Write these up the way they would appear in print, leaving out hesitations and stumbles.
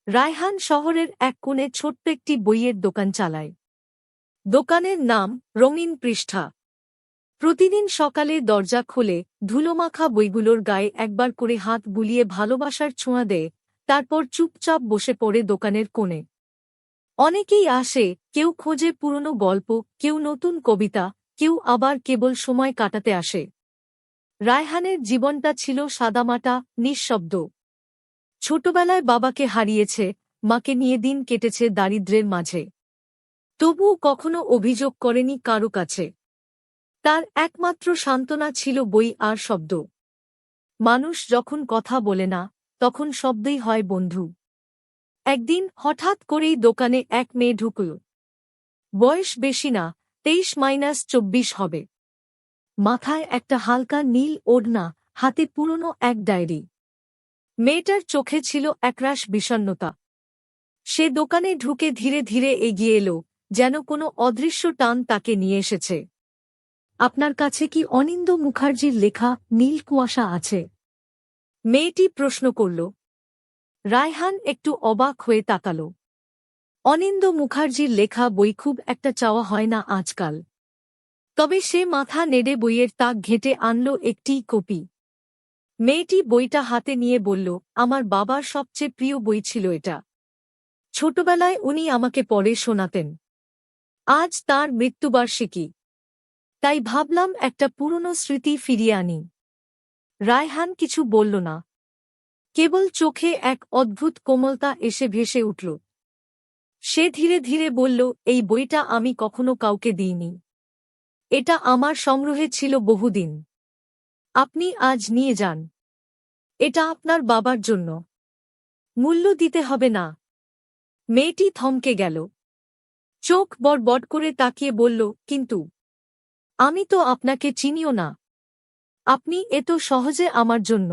রায়হান শহরের এক কোণে ছোট্ট একটি বইয়ের দোকান চালায়। দোকানের নাম রঙিন পৃষ্ঠা। প্রতিদিন সকালে দরজা খোলে, ধুলোমাখা বইগুলোর গায়ে একবার করে হাত বুলিয়ে ভালোবাসার ছোঁয়া দেয়, তারপর চুপচাপ বসে পড়ে দোকানের কোণে। অনেকেই আসে, কেউ খোঁজে পুরনো গল্প, কেউ নতুন কবিতা, কেউ আবার কেবল সময় কাটাতে আসে। রায়হানের জীবনটা ছিল সাদামাটা, নিঃশব্দ। ছোটবেলায় বাবাকে হারিয়েছে, মাকে নিয়ে দিন কেটেছে দারিদ্র্যের মাঝে। তবুও কখনো অভিযোগ করেনি কারো কাছে। তার একমাত্র সান্ত্বনা ছিল বই আর শব্দ। মানুষ যখন কথা বলে না, তখন শব্দই হয় বন্ধু। একদিন হঠাৎ করেই দোকানে এক মেয়ে ঢুকল। বয়স বেশি না, 23-24 হবে। মাথায় একটা হালকা নীল ওড়না, হাতে পুরনো এক ডায়েরি। মেয়েটার চোখে ছিল একরাশ বিষণ্ণতা। সে দোকানে ঢুকে ধীরে ধীরে এগিয়ে এলো, যেন কোনো অদৃশ্য টান তাকে নিয়ে এসেছে। আপনার কাছে কি অনিন্দ্য মুখার্জির লেখা নীল কুয়াশা আছে? মেয়েটি প্রশ্ন করল। রায়হান একটু অবাক হয়ে তাকাল। অনিন্দ্য মুখার্জির লেখা বই খুব একটা চাওয়া হয় না আজকাল। তবে সে মাথা নেড়ে বইয়ের তাক ঘেঁটে আনল একটি কপি। মেয়েটি বইটা হাতে নিয়ে বলল, আমার বাবার সবচেয়ে প্রিয় বই ছিল এটা। ছোটবেলায় উনি আমাকে পড়ে শোনাতেন। আজ তাঁর মৃত্যুবার্ষিকী, তাই ভাবলাম একটা পুরনো স্মৃতি ফিরিয়ে আনি। রায়হান কিছু বলল না, কেবল চোখে এক অদ্ভুত কোমলতা এসে ভেসে উঠল। সে ধীরে ধীরে বলল, এই বইটা আমি কখনো কাউকে দিইনি। এটা আমার সংগ্রহে ছিল বহুদিন। আপনি আজ নিয়ে যান। এটা আপনার বাবার জন্য। মূল্য দিতে হবে না। মেয়েটি থমকে গেল। চোখ বড় করে তাকিয়ে বলল, কিন্তু আমি তো আপনাকে চিনিও না। আপনি এত সহজে আমার জন্য?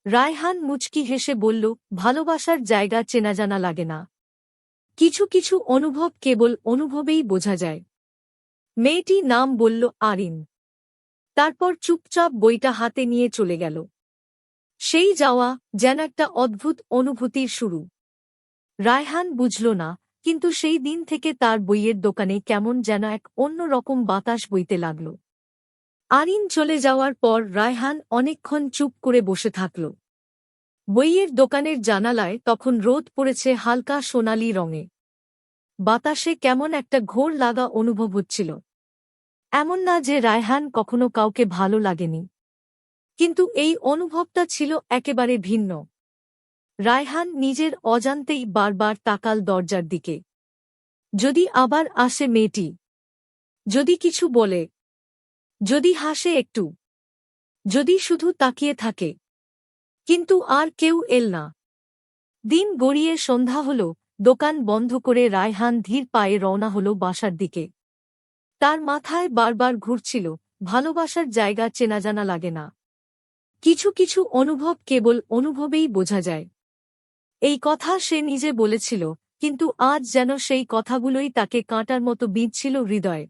রায়হান মুচকি হেসে বলল, ভালোবাসার জায়গা চেনাজানা লাগে না। কিছু কিছু অনুভব কেবল অনুভবেই বোঝা যায়। মেয়েটি নাম বলল আরিন। তারপর চুপচাপ বইটা হাতে নিয়ে চলে গেল। সেই যাওয়া যেন একটা অদ্ভুত অনুভূতির শুরু। রায়হান বুঝল না, কিন্তু সেই দিন থেকে তার বইয়ের দোকানে কেমন যেন এক অন্য রকম বাতাস বইতে লাগল। আরিন চলে যাওয়ার পর রায়হান অনেকক্ষণ চুপ করে বসে থাকল। বইয়ের দোকানের জানালায় তখন রোদ পড়েছে হালকা সোনালি রঙে। বাতাসে কেমন একটা ঘোর লাগা অনুভব হচ্ছিল। এমন না যে রায়হান কখনো কাউকে ভালো লাগেনি, কিন্তু এই অনুভবটা ছিল একেবারে ভিন্ন। রায়হান নিজের অজান্তেই বারবার তাকাল দরজার দিকে। যদি আবার আসে মেয়েটি, যদি কিছু বলে, যদি হাসে একটু, যদি শুধু তাকিয়ে থাকে। কিন্তু আর কেউ এল না। দিন গড়িয়ে সন্ধ্যা হল। দোকান বন্ধ করে রায়হান ধীর পায়ে রওনা হল বাসার দিকে। তার মাথায় বারবার ঘুরছিল, ভালোবাসার জায়গা চেনাজানা লাগে না। কিছু কিছু অনুভব কেবল অনুভবেই বোঝা যায়। এই কথা সে নিজে বলেছিল, কিন্তু আজ যেন সেই কথাগুলোই তাকে কাঁটার মতো বিঁধছিল হৃদয়ে।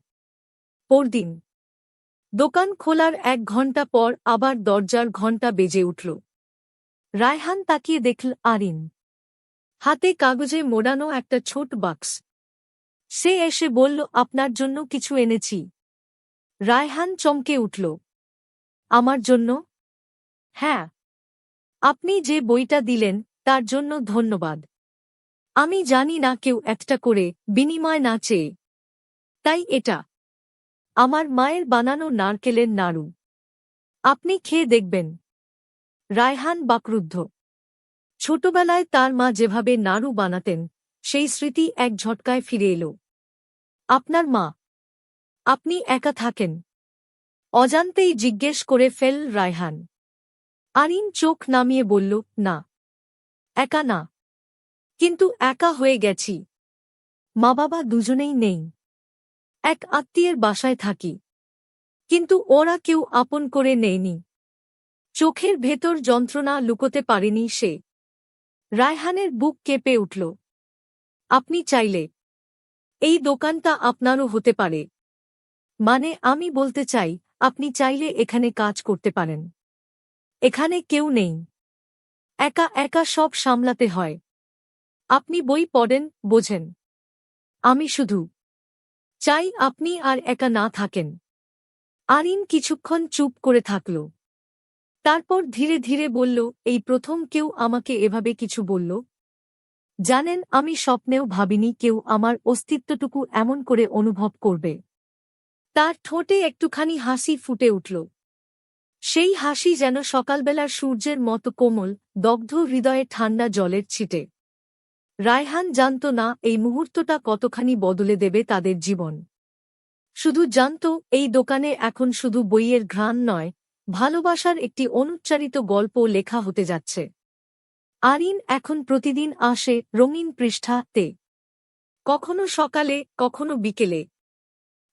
পরদিন দোকান খোলার 1 ঘণ্টা পর আবার দরজার ঘণ্টা বেজে উঠল। রায়হান তাকিয়ে দেখল আরিন। হাতে কাগজে মোড়ানো একটা ছোট বাক্স। সে এসে বলল, আপনার জন্য কিছু এনেছি। রায়হান চমকে উঠল। আমার জন্য? হ্যাঁ। আপনি যে বইটা দিলেন, তার জন্য ধন্যবাদ। আমি জানি না কেউ একটা করে বিনিময় না চেয়ে। তাই এটা আমার মায়ের বানানো নারকেলের নাড়ু। আপনি খেয়ে দেখবেন। রায়হান বাকরুদ্ধ। ছোটবেলায় তার মা যেভাবে নাড়ু বানাতেন, সেই স্মৃতি এক ঝটকায় ফিরে এল। আপনার মা? আপনি একা থাকেন? অজান্তেই জিজ্ঞেস করে ফেল রায়হান। আরিন চোখ নামিয়ে বলল, না, একা না। কিন্তু একা হয়ে গেছি। মা বাবা দুজনেই নেই। এক আত্মীয়ের বাসায় থাকি, কিন্তু ওরা কেউ আপন করে নেয়নি। চোখের ভেতর যন্ত্রণা লুকোতে পারেনি সে। রায়হানের বুক কেঁপে উঠল। আপনি চাইলে এই দোকানটা আপনারও হতে পারে। মানে আমি বলতে চাই, আপনি চাইলে এখানে কাজ করতে পারেন। এখানে কেউ নেই। একা একা সব সামলাতে হয়। আপনি বই পড়েন, বোঝেন। আমি শুধু চাই আপনি আর একা না থাকেন। আরিন কিছুক্ষণ চুপ করে থাকল। তারপর ধীরে ধীরে বলল, এই প্রথম কেউ আমাকে এভাবে কিছু বলল। জানেন, আমি স্বপ্নেও ভাবিনি কেউ আমার অস্তিত্বটুকু এমন করে অনুভব করবে। তার ঠোঁটে একটুখানি হাসি ফুটে উঠল। সেই হাসি যেন সকালবেলার সূর্যের মতো কোমল, দগ্ধ হৃদয়ে ঠান্ডা জলের ছিটে। রায়হান জানত না এই মুহূর্তটা কতখানি বদলে দেবে তাদের জীবন। শুধু জানত এই দোকানে এখন শুধু বইয়ের ঘ্রাণ নয়, ভালোবাসার একটি অনুচ্চারিত গল্প লেখা হতে যাচ্ছে। আরিন এখন প্রতিদিন আসে রঙিন পৃষ্ঠাতে। কখনো সকালে, কখনো বিকেলে।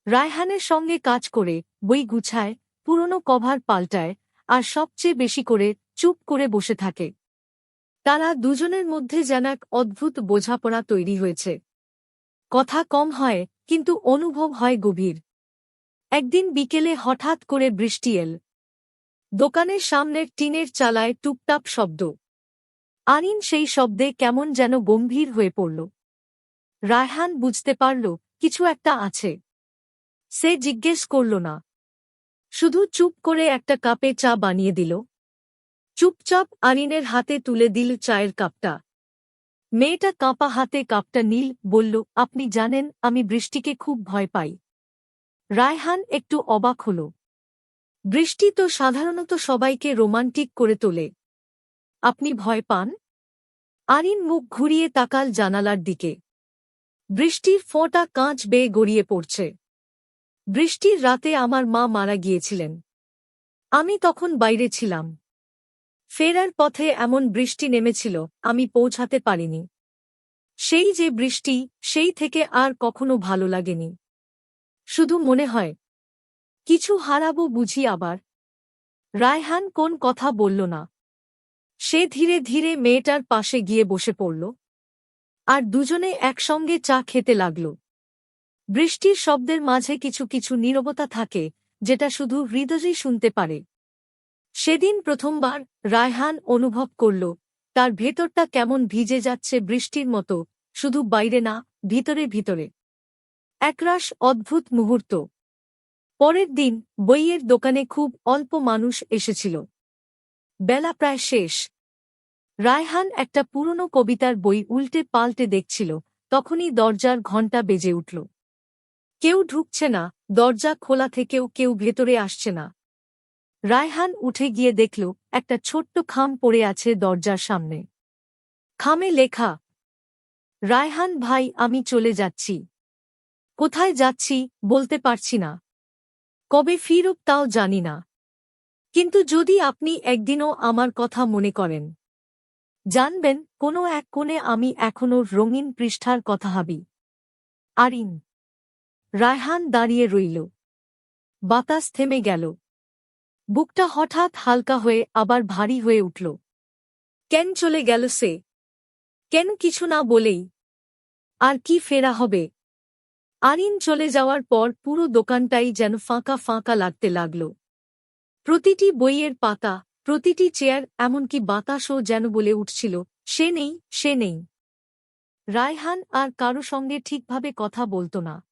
রায়হানের সঙ্গে কাজ করে, বই গুছায়, পুরনো কভার পাল্টায়, আর সবচেয়ে বেশি করে চুপ করে বসে থাকে। তারা দুজনের মধ্যে যেন এক অদ্ভুত বোঝাপড়া তৈরি হয়েছে। কথা কম হয়, কিন্তু অনুভব হয় গভীর। একদিন বিকেলে হঠাৎ করে বৃষ্টি এল। দোকানের সামনের টিনের চালায় টুপটাপ শব্দ। আরিন সেই শব্দে কেমন যেন গম্ভীর হয়ে পড়ল। রায়হান বুঝতে পারল কিছু একটা আছে। সে জিজ্ঞেস করল না, শুধু চুপ করে একটা কাপে চা বানিয়ে দিল। চুপচাপ আরিনের হাতে তুলে দিল চায়ের কাপটা। মেয়েটা কাঁপা হাতে কাপটা নিল, বলল, আপনি জানেন আমি বৃষ্টিকে খুব ভয় পাই। রায়হান একটু অবাক হল। বৃষ্টি তো সাধারণত সবাইকে রোমান্টিক করে তোলে। আপনি ভয় পান? আরিন মুখ ঘুরিয়ে তাকাল জানালার দিকে। বৃষ্টির ফোঁটা কাঁচ বেয়ে গড়িয়ে পড়ছে। বৃষ্টির রাতে আমার মা মারা গিয়েছিলেন। আমি তখন বাইরে ছিলাম। ফেরার পথে এমন বৃষ্টি নেমেছিল, আমি পৌঁছাতে পারিনি। সেই যে বৃষ্টি, সেই থেকে আর কখনো ভালো লাগেনি। শুধু মনে হয় কিছু হারাবো বুঝি আবার। রায়হান কোন কথা বলল না। সে ধীরে ধীরে মেয়েটার পাশে গিয়ে বসে পড়ল। আর দুজনে একসঙ্গে চা খেতে লাগল। বৃষ্টির শব্দের মাঝে কিছু কিছু নীরবতা থাকে, যেটা শুধু হৃদয়ই শুনতে পারে। সেদিন প্রথমবার রায়হান অনুভব করল তার ভেতরটা কেমন ভিজে যাচ্ছে বৃষ্টির মতো, শুধু বাইরে না, ভিতরে ভিতরে। একরাশ অদ্ভুত মুহূর্ত। পরের দিন বইয়ের দোকানে খুব অল্প মানুষ এসেছিল। বেলা প্রায় শেষ। রায়হান একটা পুরনো কবিতার বই উল্টে পাল্টে দেখছিল, তখনই দরজার ঘণ্টা বেজে উঠল। কেউ ঢুকছে না, দরজা খোলা থেকেও কেউ ভেতরে আসছে না। রায়হান উঠে গিয়ে দেখল একটা ছোট্ট খাম পড়ে আছে দরজার সামনে। খামে লেখা, রায়হান ভাই, আমি চলে যাচ্ছি। কোথায় যাচ্ছি বলতে পারছি না। কবে ফিরব তাও জানি না। কিন্তু যদি আপনি একদিনও আমার কথা মনে করেন, জানবেন কোনো এক কোণে আমি এখনো রঙিন পৃষ্ঠার কথা ভাবি। আরিন। রায়হান দাঁড়িয়ে রইল। বাতাস থেমে গেল। বুকটা হঠাৎ হালকা হয়ে আবার ভারী হয়ে উঠল। কেন চলে গেল সে? কেন কিছু না বলেই? আর কি ফেরা হবে? আরিন চলে যাওয়ার পর পুরো দোকানটাই যেন ফাঁকা ফাঁকা লাগতে লাগল। প্রতিটি বইয়ের পাতা, প্রতিটি চেয়ার, এমনকি বাতাসও যেন বলে উঠছিল, সে নেই, সে নেই। রায়হান আর কারো সঙ্গে ঠিকভাবে কথা বলত না।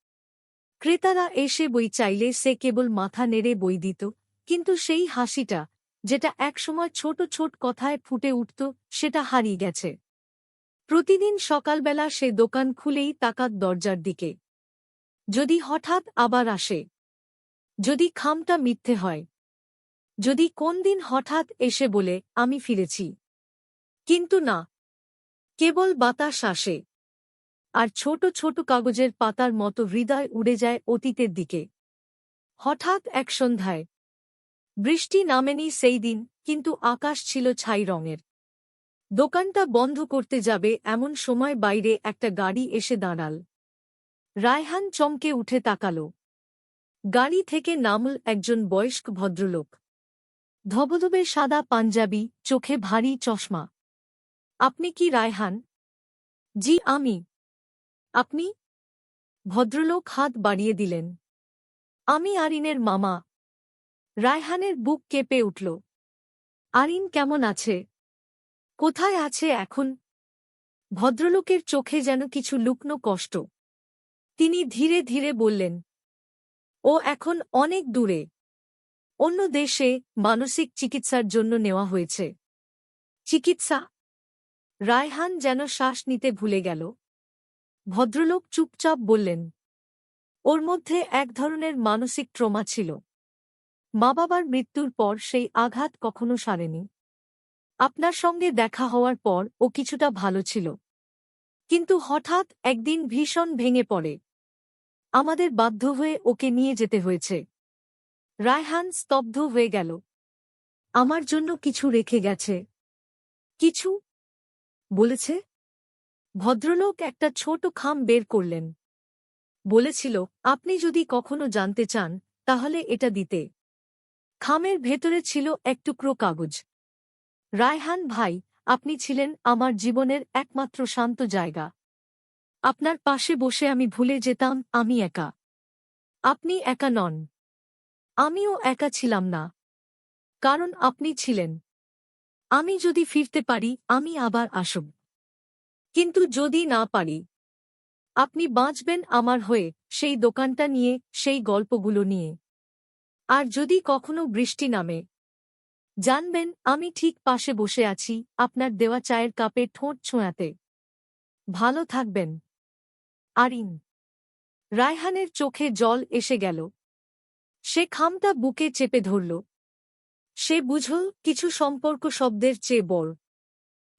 ক্রেতারা এসে বই চাইলে সে কেবল মাথা নেড়ে বই দিত, কিন্তু সেই হাসিটা, যেটা একসময় ছোট ছোট কথায় ফুটে উঠত, সেটা হারিয়ে গেছে। প্রতিদিন সকালবেলা সে দোকান খুলেই তাকাত দরজার দিকে। যদি হঠাৎ আবার আসে, যদি খামটা মিথ্যে হয়, যদি কোন দিন হঠাৎ এসে বলে, আমি ফিরেছি। কিন্তু না, কেবল বাতাস আসে। আর ছোট ছোট কাগজের পাতার মতো হৃদয় উড়ে যায় অতীতের দিকে। হঠাৎ এক সন্ধ্যায়, বৃষ্টি নামেনি সেই দিন, কিন্তু আকাশ ছিল ছাই রঙের। দোকানটা বন্ধ করতে যাবে এমন সময় বাইরে একটা গাড়ি এসে দাঁড়াল। রায়হান চমকে উঠে তাকাল। গাড়ি থেকে নামল একজন বয়স্ক ভদ্রলোক। ধবধবে সাদা পাঞ্জাবি, চোখে ভারী চশমা। আপনি কি রায়হান? জি আমি। আপনি? ভদ্রলোক হাত বাড়িয়ে দিলেন। আমি আরিনের মামা। রায়হানের বুক কেঁপে উঠল। আরিন কেমন আছে? কোথায় আছে এখন? ভদ্রলোকের চোখে যেন কিছু লুকনো কষ্ট। তিনি ধীরে ধীরে বললেন, ও এখন অনেক দূরে, অন্য দেশে মানসিক চিকিৎসার জন্য নেওয়া হয়েছে। চিকিৎসা? রায়হান যেন শ্বাস নিতে ভুলে গেল। ভদ্রলোক চুপচাপ বললেন, ওর মধ্যে এক ধরনের মানসিক ট্রমা ছিল। মা বাবার মৃত্যুর পর সেই আঘাত কখনো সারেনি। আপনার সঙ্গে দেখা হওয়ার পর ও কিছুটা ভালো ছিল, কিন্তু হঠাৎ একদিন ভীষণ ভেঙে পড়ে। আমাদের বাধ্য হয়ে ওকে নিয়ে যেতে হয়েছে। রায়হান স্তব্ধ হয়ে গেল। আমার জন্য কিছু রেখে গেছে। কিছু বলেছে? ভদ্রলোক একটা ছোট খাম বের করলেন। বলেছিল, আপনি যদি কখনো জানতে চান তাহলে এটা দিতে। খামের ভেতরে ছিল এক টুকরো কাগজ। রায়হান ভাই, আপনি ছিলেন আমার জীবনের একমাত্র শান্ত জায়গা। আপনার পাশে বসে আমি ভুলে যেতাম আমি একা। আপনি একা নন। আমিও একা ছিলাম না, কারণ আপনি ছিলেন। আমি যদি ফিরতে পারি আমি আবার আসব, কিন্তু যদি না পারি, আপনি বাঁচবেন আমার হয়ে, সেই দোকানটা নিয়ে, সেই গল্পগুলো নিয়ে। আর যদি কখনো বৃষ্টি নামে, জানবেন আমি ঠিক পাশে বসে আছি, আপনার দেওয়া চায়ের কাপে ঠোঁট ছোঁয়াতে। ভালো থাকবেন, আরিন। রায়হানের চোখে জল এসে গেল। সে খামটা বুকে চেপে ধরল। সে বুঝল কিছু সম্পর্ক শব্দের চেয়ে বড়,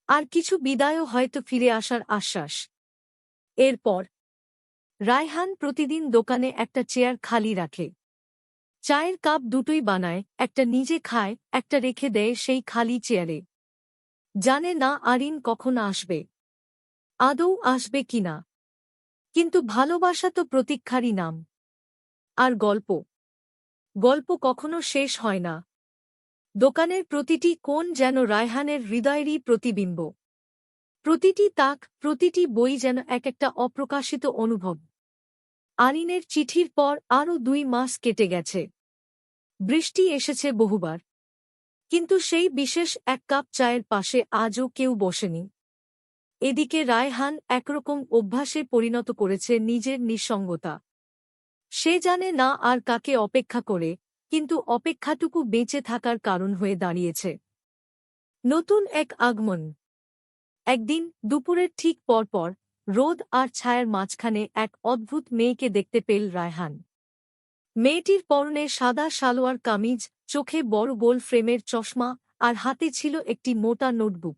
আর কিছু বিদায়ও হয়তো ফিরে আসার আশ্বাস। এরপর রায়হান প্রতিদিন দোকানে একটা চেয়ার খালি রাখে। চায়ের কাপ দুটোই বানায়, একটা নিজে খায়, একটা রেখে দেয় সেই খালি চেয়ারে। জানে না আরিন কখন আসবে, আদৌ আসবে কিনা। কিন্তু ভালোবাসা তো প্রতীক্ষারই নাম। আর গল্প, গল্প কখনো শেষ হয় না। দোকানের প্রতিটি কোণ যেন রায়হানের হৃদয়েরই প্রতিবিম্ব। প্রতিটি তাক, প্রতিটি বই যেন এক একটা অপ্রকাশিত অনুভব। আরিনের চিঠির পর আরও 2 মাস কেটে গেছে। বৃষ্টি এসেছে বহুবার, কিন্তু সেই বিশেষ এক কাপ চায়ের পাশে আজও কেউ বসেনি। এদিকে রায়হান একরকম অভ্যাসে পরিণত করেছে নিজের নিঃসঙ্গতা। সে জানে না আর কাকে অপেক্ষা করে, কিন্তু অপেক্ষাটুকু বেঁচে থাকার কারণ হয়ে দাঁড়িয়েছে। নতুন এক আগমন। একদিন দুপুরের ঠিক পরপর রোদ আর ছায়ার মাঝখানে এক অদ্ভুত মেয়েকে দেখতে পেল রায়হান। মেয়েটির পরনে সাদা সালোয়ার কামিজ, চোখে বড় গোল ফ্রেমের চশমা, আর হাতে ছিল একটি মোটা নোটবুক।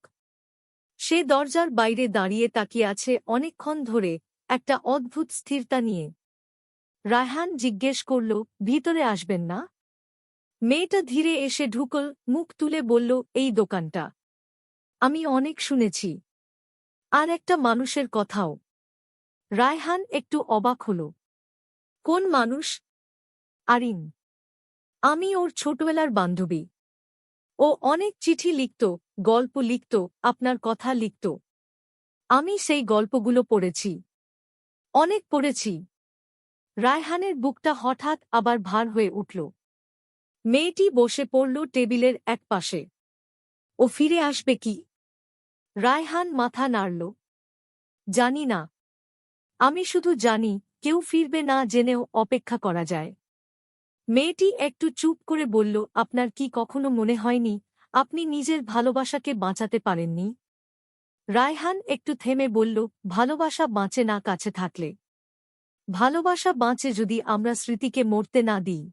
সে দরজার বাইরে দাঁড়িয়ে তাকিয়ে আছে অনেকক্ষণ ধরে, একটা অদ্ভুত স্থিরতা নিয়ে। রায়হান জিজ্ঞেস করল, ভিতরে আসবেন না? মেয়েটা ধীরে এসে ঢুকল, মুখ তুলে বলল, এই দোকানটা আমি অনেক শুনেছি, আর একটা মানুষের কথাও। রায়হান একটু অবাক হল। কোন মানুষ? আরিন। আমি ওর ছোটবেলার বান্ধবী। ও অনেক চিঠি লিখত, গল্প লিখত, আপনার কথা লিখত। আমি সেই গল্পগুলো পড়েছি, অনেক পড়েছি। রায়হানের বুকটা হঠাৎ আবার ভার হয়ে উঠল। মেয়েটি বসে পড়ল টেবিলের এক পাশে। ও ফিরে আসবে কি? রায়হান মাথা নাড়ল। জানি না। আমি শুধু জানি কেউ ফিরবে না জেনেও অপেক্ষা করা যায়। মেয়েটি একটু চুপ করে বলল, আপনার কি কখনো মনে হয়নি আপনি নিজের ভালোবাসাকে বাঁচাতে পারেননি? রায়হান একটু থেমে বলল, ভালোবাসা বাঁচে না কাছে থাকলে। ভালোবাসা বাঁচে যদি আমরা স্মৃতিকে মরতে না দিই।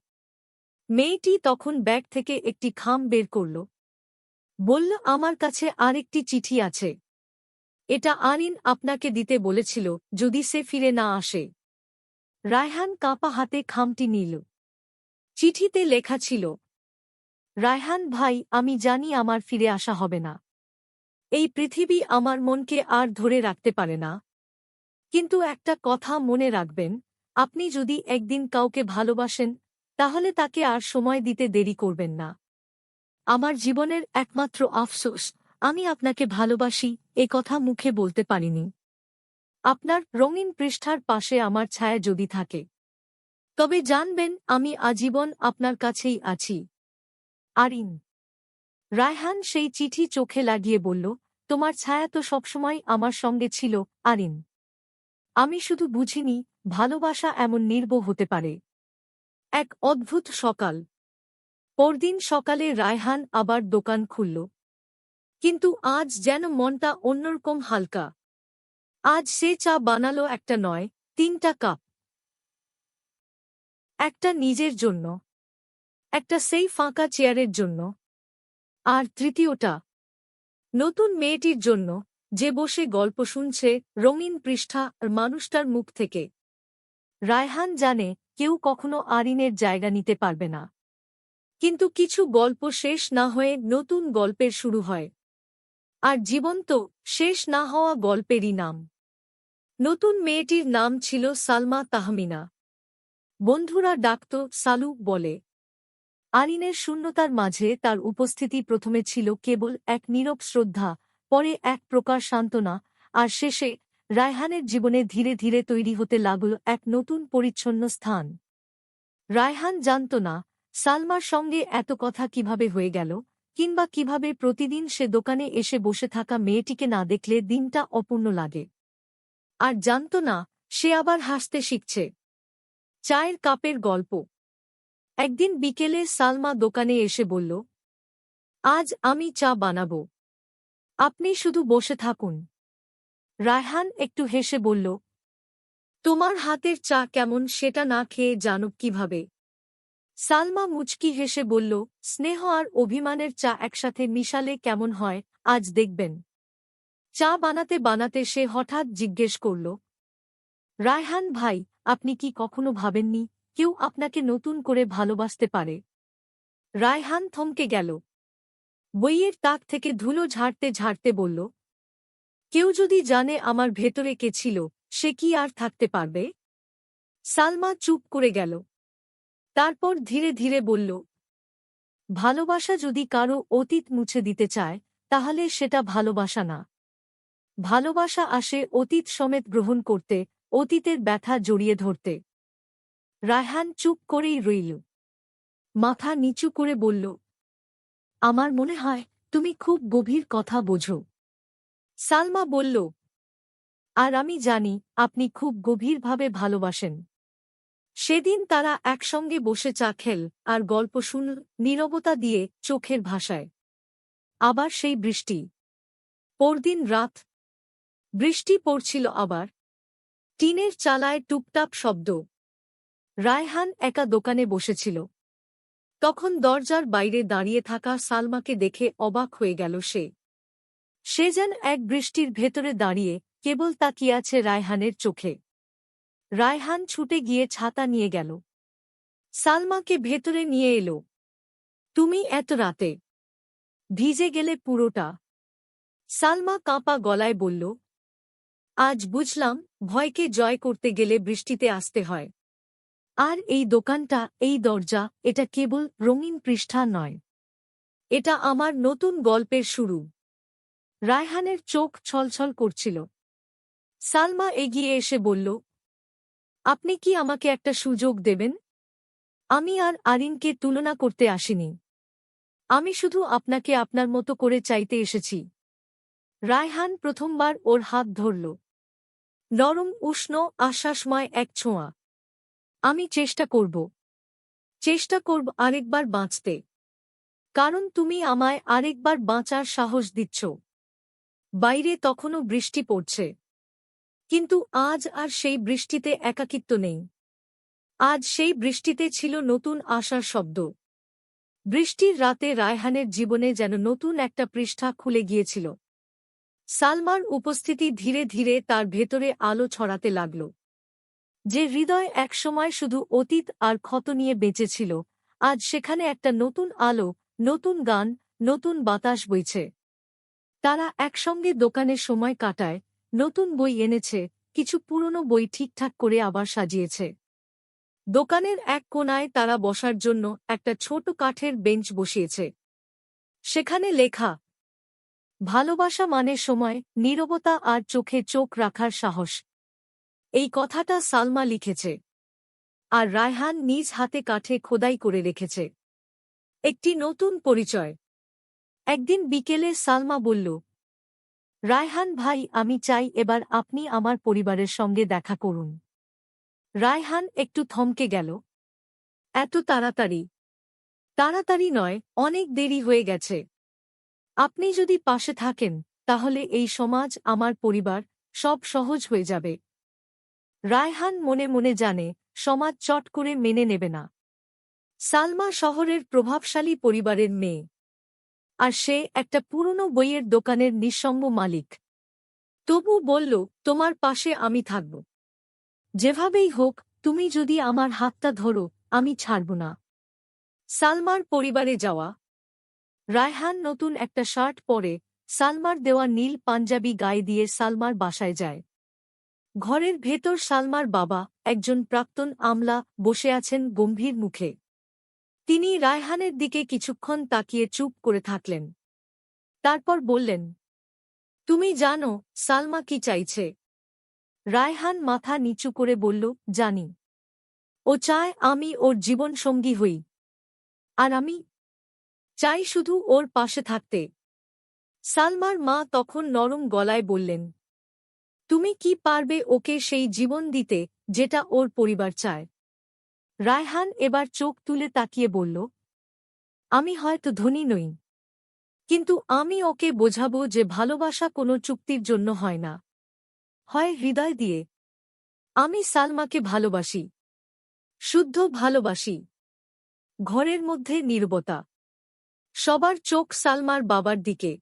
মেয়েটি তখন ব্যাগ থেকে একটি খাম বের করল। বলল, আমার কাছে আরেকটি চিঠি আছে। এটা আরিন আপনাকে দিতে বলেছিল যদি সে ফিরে না আসে। রায়হান কাঁপা হাতে খামটি নিল। চিঠিতে লেখা ছিল, রায়হান ভাই, আমি জানি আমার ফিরে আসা হবে না। এই পৃথিবী আমার মনকে আর ধরে রাখতে পারে না। কিন্তু একটা কথা মনে রাখবেন, আপনি যদি একদিন কাউকে ভালোবাসেন, তাহলে তাকে আর সময় দিতে দেরি করবেন না। আমার জীবনের একমাত্র আফসোস, আমি আপনাকে ভালোবাসি এ কথা মুখে বলতে পারিনি। আপনার রঙিন পৃষ্ঠার পাশে আমার ছায়া যদি থাকে, তবে জানবেন আমি আজীবন আপনার কাছেই আছি, আরিন। রায়হান সেই চিঠি চোখে লাগিয়ে বলল, তোমার ছায়া তো সবসময় আমার সঙ্গে ছিল, আরিন। আমি শুধু বুঝিনি ভালোবাসা এমন নির্ভয় হতে পারে। এক অদ্ভুত সকাল। পরদিন সকালে রায়হান আবার দোকান খুলল। কিন্তু আজ যেন মনটা অন্যরকম হালকা। আজ সে চা বানালো একটা নয়, 3টা কাপ। একটা নিজের জন্য, একটা সেই ফাঁকা চেয়ারের জন্য, আর তৃতীয়টা নতুন মেয়েটির জন্য, যে বসে গল্প শুনছে রঙিন পৃষ্ঠা আর মানুষটার মুখ থেকে। রায়হান জানে কেউ কখনো আরিনের জায়গা নিতে পারবে না। কিন্তু কিছু গল্প শেষ না হয়ে নতুন গল্পের শুরু হয়। আর জীবন্ত শেষ না হওয়া গল্পেরই নাম। নতুন মেয়েটির নাম ছিল সালমা তাহমিনা। বন্ধুরা ডাকত সালু বলে। আরিনের শূন্যতার মাঝে তার উপস্থিতি প্রথমে ছিল কেবল এক নীরব শ্রদ্ধা, পরে এক প্রকার সান্ত্বনা, আর শেষে রায়হানের জীবনে ধীরে ধীরে তৈরি হতে লাগল এক নতুন পরিচ্ছন্ন স্থান। রায়হান জানত না সালমার সঙ্গে এত কথা কিভাবে হয়ে গেল, কিংবা কিভাবে প্রতিদিন সে দোকানে এসে বসে থাকা মেয়েটিকে না দেখলে দিনটা অপূর্ণ লাগে। আর জানত না সে আবার হাসতে শিখছে। চায়ের কাপের গল্প। একদিন বিকেলে সালমা দোকানে এসে বলল, আজ আমি চা বানাবো, আপনি শুধু বসে থাকুন। রায়হান একটু হেসে বলল, তোমার হাতের চা কেমন সেটা না খেয়ে জানো কিভাবে? সালমা মুচকি হেসে বলল, স্নেহ আর অভিমানের চা একসাথে মিশালে কেমন হয়, আজ দেখবেন। চা বানাতে বানাতে সে হঠাৎ জিজ্ঞেস করল, রায়হান ভাই, আপনি কি কখনো ভাবেননি কেউ আপনাকে নতুন করে ভালোবাসতে পারে? রায়হান থমকে গেল। বইয়ের তাক থেকে ধুলো ঝাড়তে ঝাড়তে বলল, কেউ যদি জানে আমার ভেতরে কে ছিল, সে কি আর থাকতে পারবে? সালমা চুপ করে গেল। তারপর ধীরে ধীরে বলল, ভালোবাসা যদি কারো অতীত মুছে দিতে চায়, তাহলে সেটা ভালোবাসা না। ভালোবাসা আসে অতীত সমেত গ্রহণ করতে, অতীতের ব্যথা জড়িয়ে ধরতে। রায়হান চুপ করেই রইল। মাথা নিচু করে বলল, আমার মনে হয় তুমি খুব গভীর কথা বোঝো। সালমা বলল, আর আমি জানি আপনি খুব গভীরভাবে ভালোবাসেন। সেদিন তারা একসঙ্গে বসে চা খেল আর গল্প শুনল নীরবতা দিয়ে, চোখের ভাষায়। আবার সেই বৃষ্টি। পরদিন রাত। বৃষ্টি পড়ছিল আবার। টিনের চালায় টুপটাপ শব্দ। রায়হান একা দোকানে বসেছিল। তখন দরজার বাইরে দাঁড়িয়ে থাকা সালমাকে দেখে অবাক হয়ে গেল সে। সে যেন এক বৃষ্টির ভেতরে দাঁড়িয়ে কেবল তাকিয়ে আছে রায়হানের চোখে। রায়হান ছুটে গিয়ে ছাতা নিয়ে গেল। সালমাকে ভেতরে নিয়ে এলো। তুমি এত রাতে ভিজে গেলে পুরোটা। সালমা কাঁপা গলায় বলল, আজ বুঝলাম ভয়কে জয় করতে গেলে বৃষ্টিতে আসতে হয়। আর এই দোকানটা, এই দরজা, এটা কেবল রঙিন পৃষ্ঠা নয়। এটা আমার নতুন গল্পের শুরু। রায়হানের চোখ ছলছল করছিল। সালমা এগিয়ে এসে বলল, আপনি কি আমাকে একটা সুযোগ দেবেন? আমি আর আরিনকে তুলনা করতে আসিনি। আমি শুধু আপনাকে আপনার মতো করে চাইতে এসেছি। রায়হান প্রথমবার ওর হাত ধরল। নরম উষ্ণ আশ্বাসময় এক ছোঁয়া। আমি চেষ্টা করব আরেকবার বাঁচতে। কারণ তুমি আমায় আরেকবার বাঁচার সাহস দিচ্ছ। বাইরে তখনও বৃষ্টি পড়ছে। কিন্তু আজ আর সেই বৃষ্টিতে একাকিত্ব নেই। আজ সেই বৃষ্টিতে ছিল নতুন আশার শব্দ। বৃষ্টির রাতে রায়হানের জীবনে যেন নতুন একটা পৃষ্ঠা খুলে গিয়েছিল। সালমার উপস্থিতি ধীরে ধীরে তার ভেতরে আলো ছড়াতে লাগল। যে হৃদয় একসময় শুধু অতীত আর ক্ষত নিয়ে বেঁচেছিল, আজ সেখানে একটা নতুন আলো, নতুন গান, নতুন বাতাস বইছে। তারা একসঙ্গে দোকানে সময় কাটায়, নতুন বই এনেছে, কিছু পুরনো বই ঠিকঠাক করে আবার সাজিয়েছে। দোকানের এক কোণায় তারা বসার জন্য একটা ছোট কাঠের বেঞ্চ বসিয়েছে। সেখানে লেখা, ভালোবাসা মানে সময়, নীরবতা আর চোখে চোখ রাখার সাহস। এই কথাটা সালমা লিখেছে। আর রায়হান নিজ হাতে কাঠে খোদাই করে রেখেছে। একটি নতুন পরিচয়। একদিন বিকেলে সালমা বলল, রায়হান ভাই, আমি চাই এবার আপনি আমার পরিবারের সঙ্গে দেখা করুন। রায়হান একটু থমকে গেল। এত তাড়াতাড়ি? তাড়াতাড়ি নয়, অনেক দেরি হয়ে গেছে। আপনি যদি পাশে থাকেন, তাহলে এই সমাজ, আমার পরিবার, সব সহজ হয়ে যাবে। রায়হান মনে মনে জানে, সমাজ চট করে মেনে নেবে না। সালমা শহরের প্রভাবশালী পরিবারের মেয়ে, আর সে একটা পুরনো বইয়ের দোকানের নিঃসঙ্গ মালিক। তবু বলল, তোমার পাশে আমি থাকব। যেভাবেই হোক, তুমি যদি আমার হাতটা ধরো, আমি ছাড়ব না। সালমার পরিবারে যাওয়া। রায়হান নতুন একটা শার্ট পরে, সালমার দেওয়া নীল পাঞ্জাবি গায়ে দিয়ে সালমার বাসায় যায়। ঘরের ভেতর সালমার বাবা, একজন প্রাক্তন আমলা, বসে আছেন গম্ভীর মুখে। তিনি রায়হানের দিকে কিছুক্ষণ তাকিয়ে চুপ করে থাকলেন। তারপর বললেন, তুমি জানো সালমা কি চাইছে? রায়হান মাথা নিচু করে বলল, জানি। ও চায় আমি ওর জীবনসঙ্গী হই। আর আমি চাই শুধু ওর পাশে থাকতে। সালমার মা তখন নরম গলায় বললেন, তুমি কি পারবে ওকে সেই জীবন দিতে, যেটা ওর পরিবার চায়? রায়হান এবার চোখ তুলে তাকিয়ে বলল, আমি হয়তো ধনী নই, কিন্তু আমি ওকে বোঝাবো যে ভালোবাসা কোনো চুক্তির জন্য হয় না, হয় হৃদয় দিয়ে। আমি সালমাকে ভালোবাসি, শুদ্ধ ভালোবাসি। ঘরের মধ্যে নীরবতা। সবার চোখ সালমার বাবার দিকে।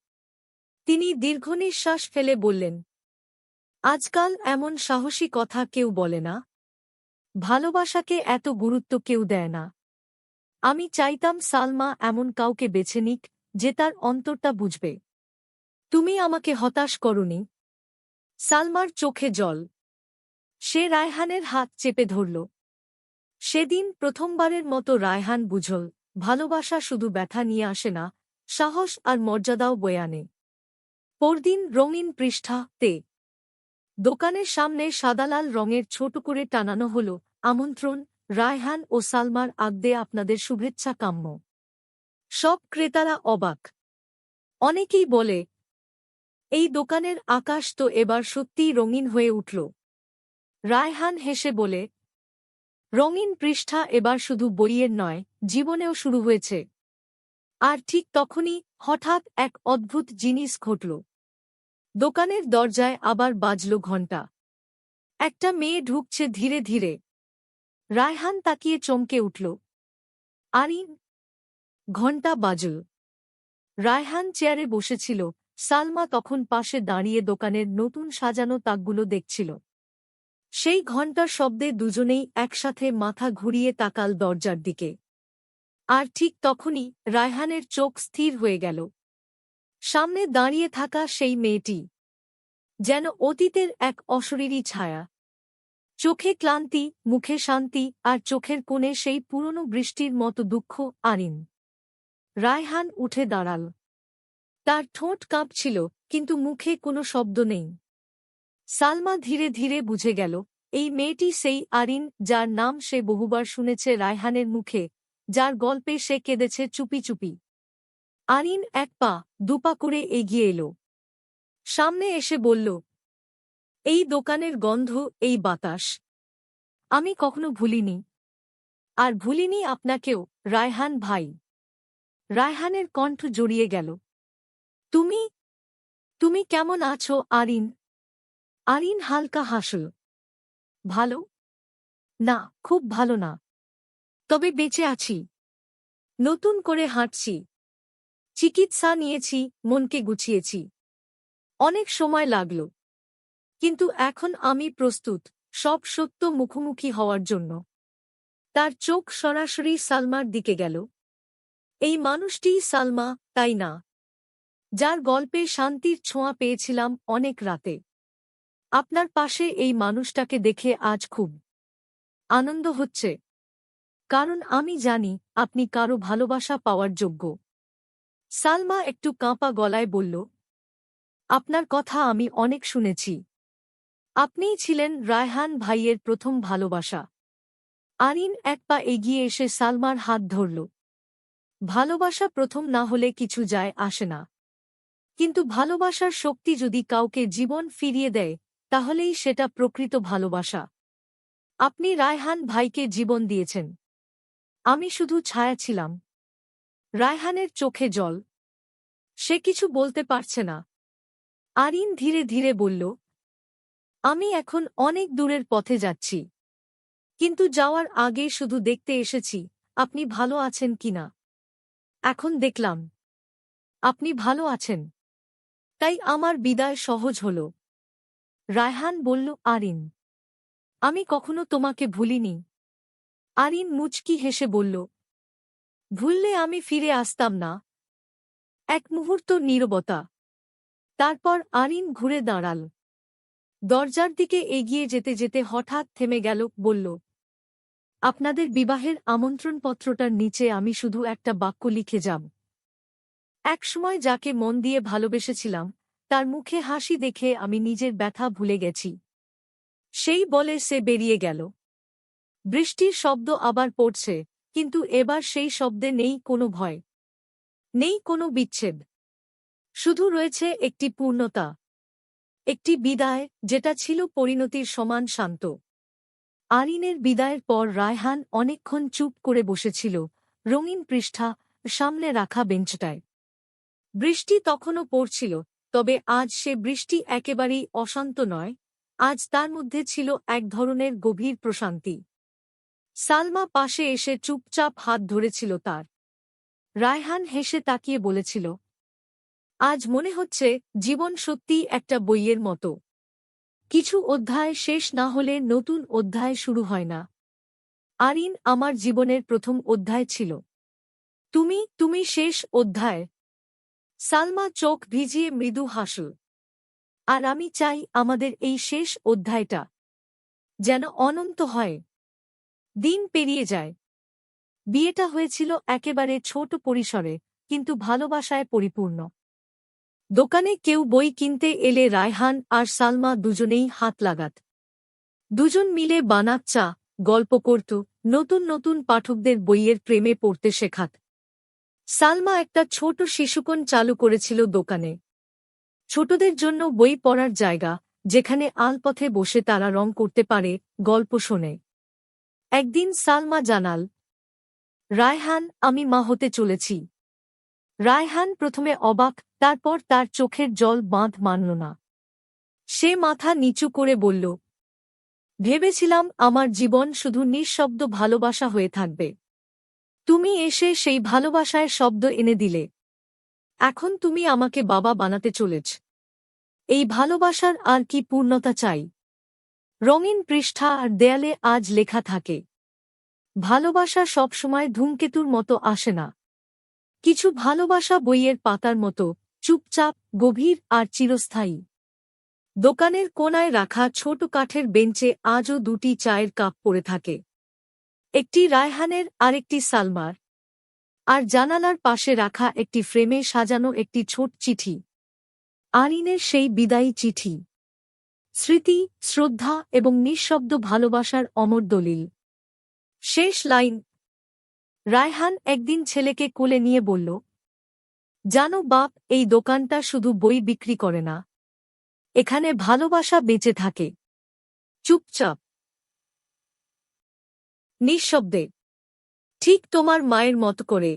তিনি দীর্ঘনিঃশ্বাস ফেলে বললেন, আজকাল এমন সাহসী কথা কেউ বলে না। ভালোবাসাকে এত গুরুত্ব কেউ দেয় না। আমি চাইতাম সালমা এমন কাউকে বেছে নিক, যে তার অন্তরটা বুঝবে। তুমি আমাকে হতাশ করনি। সালমার চোখে জল। সে রায়হানের হাত চেপে ধরল। সেদিন প্রথমবারের মতো রায়হান বুঝল, ভালোবাসা শুধু ব্যথা নিয়ে আসে না, সাহস আর মর্যাদাও বয়ে আনে। পরদিন রঙিন পৃষ্ঠাতে দোকানের সামনে সাদালাল রঙের ছোট করে টানানো হল, আমন্ত্রণ, রায়হান ও সালমার আগদে আপনাদের শুভেচ্ছা কাম্য। সব ক্রেতারা অবাক। অনেকেই বলে, এই দোকানের আকাশ তো এবার সত্যিই রঙিন হয়ে উঠল। রায়হান হেসে বলে, রঙিন পৃষ্ঠা এবার শুধু বইয়ের নয়, জীবনেও শুরু হয়েছে। আর ঠিক তখনই হঠাৎ এক অদ্ভুত জিনিস ঘটল। দোকানের দরজায় আবার বাজল ঘণ্টা। একটা মেয়ে ঢুকছে ধীরে ধীরে। রায়হান তাকিয়ে চমকে উঠল। আরিন। ঘণ্টা বাজল। রায়হান চেয়ারে বসেছিল, সালমা তখন পাশে দাঁড়িয়ে দোকানের নতুন সাজানো তাকগুলো দেখছিল। সেই ঘণ্টার শব্দে দুজনেই একসাথে মাথা ঘুরিয়ে তাকাল দরজার দিকে। আর ঠিক তখনই রায়হানের চোখ স্থির হয়ে গেল। সামনে দাঁড়িয়ে থাকা সেই মেয়েটি যেন অতীতের এক অশরীরী ছায়া। চোখে ক্লান্তি, মুখে শান্তি, আর চোখের কোণে সেই পুরনো বৃষ্টির মতো দুঃখ। আরিন। রায়হান উঠে দাঁড়াল। তার ঠোঁট কাঁপছিল, কিন্তু মুখে কোনো শব্দ নেই। সালমা ধীরে ধীরে বুঝে গেল, এই মেয়েটি সেই আরিন, যার নাম সে বহুবার শুনেছে রায়হানের মুখে, যার গল্পে সে কেঁদেছে চুপি চুপি। আরিন এক পা, দুপা করে এগিয়ে এলো। সামনে এসে বলল, এই দোকানের গন্ধ, এই বাতাস, আমি কখনো ভুলিনি। আর ভুলিনি আপনাকেও, রায়হান ভাই। রায়হানের কণ্ঠ জড়িয়ে গেল। তুমি তুমি কেমন আছো আরিন? আরিন হালকা হাসল। ভালো না, খুব ভালো না। তবে বেঁচে আছি। নতুন করে হাঁটছি। চিকিৎসা নিয়েছি, মনকে গুছিয়েছি। অনেক সময় লাগল, কিন্তু এখন আমি প্রস্তুত, সব সত্য মুখোমুখি হওয়ার জন্য। তার চোখ সরাসরি সালমার দিকে গেল। এই মানুষটিই সালমা, তাই না? যার গল্পে শান্তির ছোঁয়া পেয়েছিলাম অনেক রাতে। আপনার পাশে এই মানুষটাকে দেখে আজ খুব আনন্দ হচ্ছে, কারণ আমি জানি আপনি কারো ভালোবাসা পাওয়ার যোগ্য। সালমা একটু কাঁপা গলায় বলল, আপনার কথা আমি অনেক শুনেছি। আপনিই ছিলেন রায়হান ভাইয়ের প্রথম ভালোবাসা। আরিন এক পা এগিয়ে এসে সালমার হাত ধরল। ভালোবাসা প্রথম না হলে কিছু যায় আসে না। কিন্তু ভালোবাসার শক্তি যদি কাউকে জীবন ফিরিয়ে দেয় তাহলেই সেটা প্রকৃত ভালোবাসা। আপনি রায়হান ভাইকে জীবন দিয়েছেন। আমি শুধু ছায়া ছিলাম। রায়হানের চোখে জল। সে কিছু বলতে পারছে না। আরিন ধীরে ধীরে বলল, আমি এখন অনেক দূরের পথে যাচ্ছি, কিন্তু যাওয়ার আগে শুধু দেখতে এসেছি আপনি ভালো আছেন কিনা। এখন দেখলাম আপনি ভালো আছেন, তাই আমার বিদায় সহজ হল। রায়হান বলল, আরিন, আমি কখনো তোমাকে ভুলিনি। আরিন মুচকি হেসে বলল, ভুললে আমি ফিরে আসতাম না। এক মুহূর্ত নীরবতা। তারপর আরিন ঘুরে দাঁড়াল। দরজার দিকে এগিয়ে যেতে যেতে হঠাৎ থেমে গেল, বলল, আপনাদের বিবাহের আমন্ত্রণপত্রটার নিচে আমি শুধু একটা বাক্য লিখে যাব। একসময় যাকে মন দিয়ে ভালোবেসেছিলাম তার মুখে হাসি দেখে আমি নিজের ব্যথা ভুলে গেছি। সেই বলে সে বেরিয়ে গেল। বৃষ্টির শব্দ আবার পড়ছে, কিন্তু এবার সেই শব্দে নেই কোনো ভয়, নেই কোনো বিচ্ছেদ। শুধু রয়েছে একটি পূর্ণতা, একটি বিদায় যেটা ছিল পরিণতির সমান শান্ত। আরিনের বিদায়ের পর রায়হান অনেকক্ষণ চুপ করে বসেছিল রঙিন পৃষ্ঠা সামনে রাখা বেঞ্চটায়। বৃষ্টি তখনও পড়ছিল, তবে আজ সে বৃষ্টি একেবারেই অশান্ত নয়। আজ তার মধ্যে ছিল এক ধরনের গভীর প্রশান্তি। সালমা পাশে এসে চুপচাপ হাত ধরেছিল তার। রায়হান হেসে তাকিয়ে বলেছিল, আজ মনে হচ্ছে জীবন সত্যিই একটা বইয়ের মতো। কিছু অধ্যায় শেষ না হলে নতুন অধ্যায় শুরু হয় না। আরিন আমার জীবনের প্রথম অধ্যায় ছিল। তুমি শেষ অধ্যায়। সালমা চোখ ভিজিয়ে মৃদু হাসল। আর আমি চাই আমাদের এই শেষ অধ্যায়টা যেন অনন্ত হয়। দিন পেরিয়ে যায়। বিয়েটা হয়েছিল একেবারে ছোট পরিসরে, কিন্তু ভালোবাসায় পরিপূর্ণ। দোকানে কেউ বই কিনতে এলে রায়হান আর সালমা দুজনেই হাত লাগাত। দুজন মিলে বানাত চা, গল্প করত, নতুন নতুন পাঠকদের বইয়ের প্রেমে পড়তে শেখাত। সালমা একটা ছোট শিশুকোণ চালু করেছিল দোকানে। ছোটদের জন্য বই পড়ার জায়গা, যেখানে আলপথে বসে তারা রং করতে পারে, গল্প শোনে। একদিন সালমা জানাল, রায়হান, আমি মা হতে চলেছি। রায়হান প্রথমে অবাক, তারপর তার চোখের জল বাঁধ মানল না। সে মাথা নিচু করে বলল, ভেবেছিলাম আমার জীবন শুধু নিঃশব্দ ভালোবাসা হয়ে থাকবে। তুমি এসে সেই ভালোবাসায় শব্দ এনে দিলে। এখন তুমি আমাকে বাবা বানাতে চলেছ। এই ভালোবাসার আর কি পূর্ণতা চাই। রঙিন পৃষ্ঠা আর দেয়ালে আজ লেখা থাকে, ভালোবাসা সবসময় ধূমকেতুর মতো আসে না। কিছু ভালোবাসা বইয়ের পাতার মতো, চুপচাপ, গভীর আর চিরস্থায়ী। দোকানের কোনায় রাখা ছোট কাঠের বেঞ্চে আজও দুটি চায়ের কাপ পড়ে থাকে। একটি রায়হানের, আরেকটি সালমার। আর জানালার পাশে রাখা একটি ফ্রেমে সাজানো একটি ছোট চিঠি। আরিনের সেই বিদায়ী চিঠি। স্মৃতি, শ্রদ্ধা এবং নিঃশব্দ ভালোবাসার অমর দলিল। শেষ লাইন। রায়হান একদিন ছেলেকে কোলে নিয়ে বলল, জানো বাপ, এই দোকানটা শুধু বই বিক্রি করে না, এখানে ভালোবাসা বেঁচে থাকে। চুপচাপ, নিঃশব্দে, ঠিক তোমার মায়ের মতো করে।